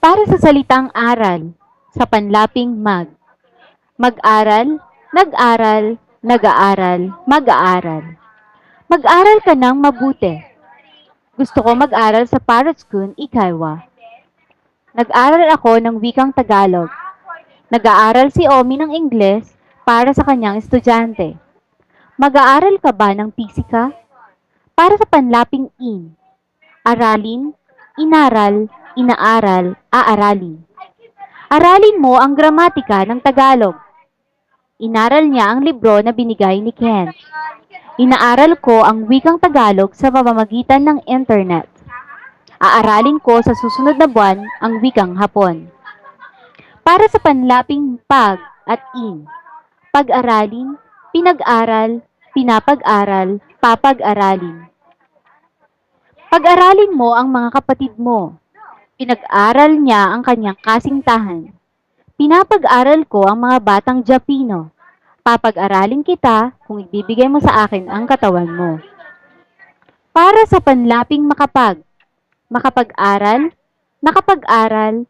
Para sa salitang aral, sa panlaping mag. Mag-aral, nag-aral, nag-aaral, mag-aaral. Mag-aral ka ng mabuti. Gusto ko mag-aral sa Parrotschool, Ikaywa. Nag-aral ako ng wikang Tagalog. Nag-aaral si Omi ng Ingles para sa kanyang estudyante. Mag-aaral ka ba ng pisika? Para sa panlaping in. Aralin, inaral, inaaral, aaralin. Aralin mo ang gramatika ng Tagalog. Inaral niya ang libro na binigay ni Ken. Inaaral ko ang wikang Tagalog sa pamamagitan ng internet. Aaralin ko sa susunod na buwan ang wikang Hapon. Para sa panlaping pag at in. Pag-aralin, pinag-aral, pinapag-aral, papag-aralin. Pag-aralin mo ang mga kapatid mo. Pinag-aral niya ang kanyang kasintahan. Pinapag-aral ko ang mga batang Japino. Papag-aralin kita kung ibibigay mo sa akin ang katawan mo. Para sa panlaping makapag. Makapag-aral, nakapag-aral,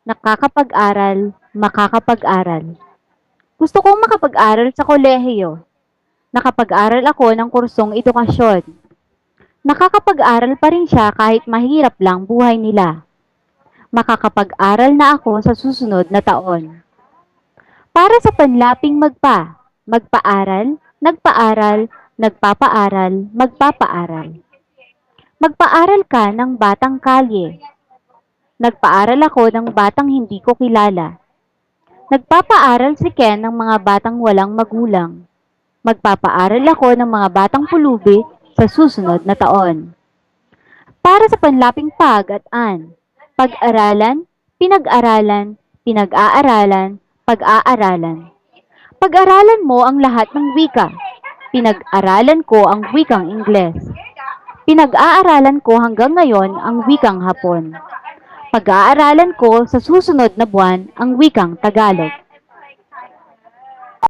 nakakapag-aral, makakapag-aral. Gusto kong makapag-aral sa kolehiyo. Nakapag-aral ako ng kursong edukasyon. Nakakapag-aral pa rin siya kahit mahirap lang buhay nila. Makakapag-aral na ako sa susunod na taon. Para sa panlaping magpaaral, nagpaaral, nagpapaaral, magpapaaral. Magpaaral ka ng batang kalye. Nagpaaral ako ng batang hindi ko kilala. Nagpapaaral si Ken ng mga batang walang magulang. Magpapaaral ako ng mga batang pulubi sa susunod na taon. Para sa panlaping pag at an. Pag-aralan, pinag-aralan, pinag-aaralan, pag-aaralan. Pag-aralan mo ang lahat ng wika. Pinag-aralan ko ang wikang Ingles. Pinag-aaralan ko hanggang ngayon ang wikang Hapon. Pag-aaralan ko sa susunod na buwan ang wikang Tagalog.